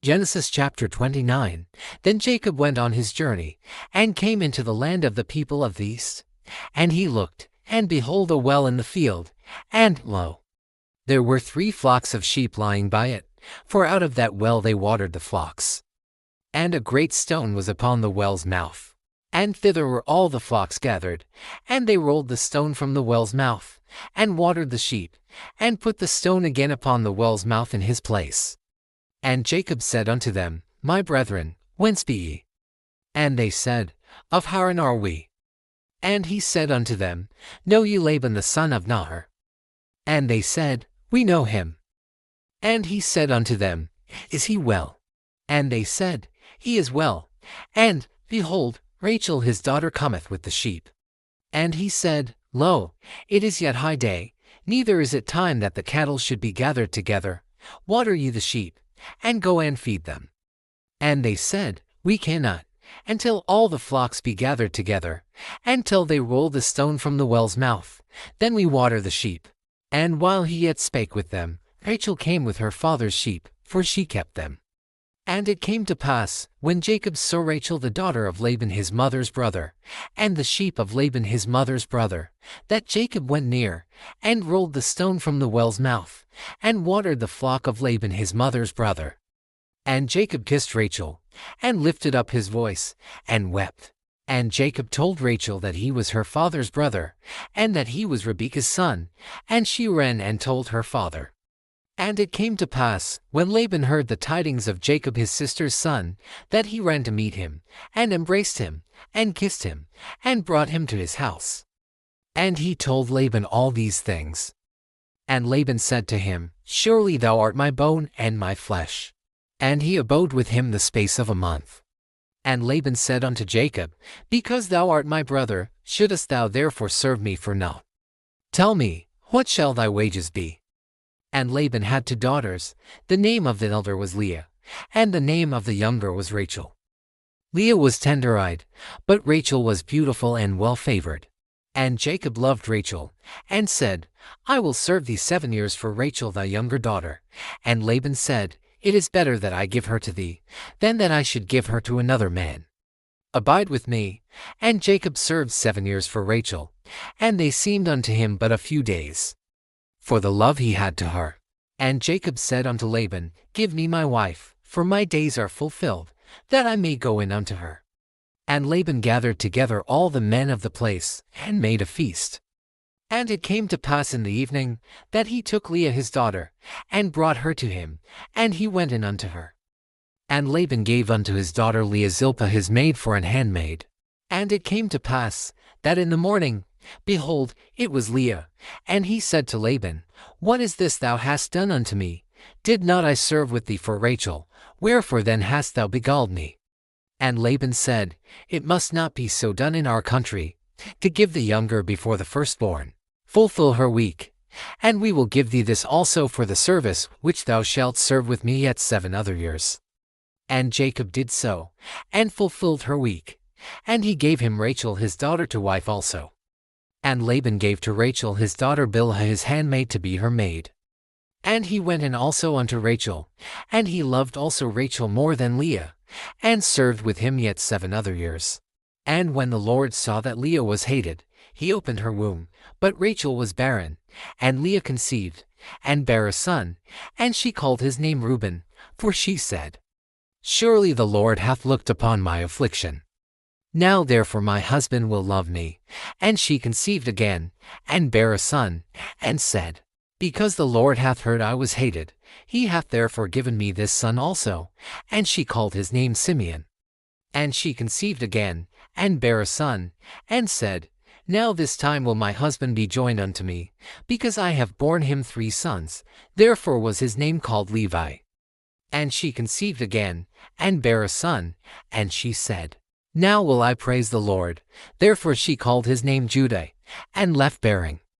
Genesis chapter 29. Then Jacob went on his journey, and came into the land of the people of the east. And he looked, and behold a well in the field, and lo, there were 3 flocks of sheep lying by it, for out of that well they watered the flocks. And a great stone was upon the well's mouth, and thither were all the flocks gathered, and they rolled the stone from the well's mouth, and watered the sheep, and put the stone again upon the well's mouth in his place. And Jacob said unto them, My brethren, whence be ye? And they said, Of Haran are we. And he said unto them, Know ye Laban the son of Nahor? And they said, We know him. And he said unto them, Is he well? And they said, He is well. And, behold, Rachel his daughter cometh with the sheep. And he said, Lo, it is yet high day, neither is it time that the cattle should be gathered together. Water ye the sheep, and go and feed them. And they said, We cannot, until all the flocks be gathered together, and till they roll the stone from the well's mouth, then we water the sheep. And while he yet spake with them, Rachel came with her father's sheep, for she kept them. And it came to pass, when Jacob saw Rachel the daughter of Laban his mother's brother, and the sheep of Laban his mother's brother, that Jacob went near, and rolled the stone from the well's mouth, and watered the flock of Laban his mother's brother. And Jacob kissed Rachel, and lifted up his voice, and wept. And Jacob told Rachel that he was her father's brother, and that he was Rebekah's son, and she ran and told her father. And it came to pass, when Laban heard the tidings of Jacob his sister's son, that he ran to meet him, and embraced him, and kissed him, and brought him to his house. And he told Laban all these things. And Laban said to him, Surely thou art my bone and my flesh. And he abode with him the space of a month. And Laban said unto Jacob, Because thou art my brother, shouldest thou therefore serve me for naught? Tell me, what shall thy wages be? And Laban had 2 daughters, the name of the elder was Leah, and the name of the younger was Rachel. Leah was tender-eyed, but Rachel was beautiful and well-favored. And Jacob loved Rachel, and said, I will serve thee 7 years for Rachel thy younger daughter. And Laban said, It is better that I give her to thee, than that I should give her to another man. Abide with me. And Jacob served 7 years for Rachel, and they seemed unto him but a few days, for the love he had to her. And Jacob said unto Laban, Give me my wife, for my days are fulfilled, that I may go in unto her. And Laban gathered together all the men of the place, and made a feast. And it came to pass in the evening, that he took Leah his daughter, and brought her to him, and he went in unto her. And Laban gave unto his daughter Leah Zilpah his maid for an handmaid. And it came to pass, that in the morning, behold, it was Leah. And he said to Laban, What is this thou hast done unto me? Did not I serve with thee for Rachel? Wherefore then hast thou beguiled me? And Laban said, It must not be so done in our country, to give the younger before the firstborn. Fulfill her week, and we will give thee this also for the service which thou shalt serve with me yet 7 other years. And Jacob did so, and fulfilled her week. And he gave him Rachel his daughter to wife also. And Laban gave to Rachel his daughter Bilhah his handmaid to be her maid. And he went in also unto Rachel, and he loved also Rachel more than Leah, and served with him yet 7 other years. And when the Lord saw that Leah was hated, he opened her womb, but Rachel was barren. And Leah conceived, and bare a son, and she called his name Reuben, for she said, Surely the Lord hath looked upon my affliction. Now therefore my husband will love me. And she conceived again, and bare a son, and said, Because the Lord hath heard I was hated, he hath therefore given me this son also. And she called his name Simeon. And she conceived again, and bare a son, and said, Now this time will my husband be joined unto me, because I have borne him 3 sons. Therefore was his name called Levi. And she conceived again, and bare a son, and she said, Now will I praise the Lord. Therefore she called his name Judah, and left bearing.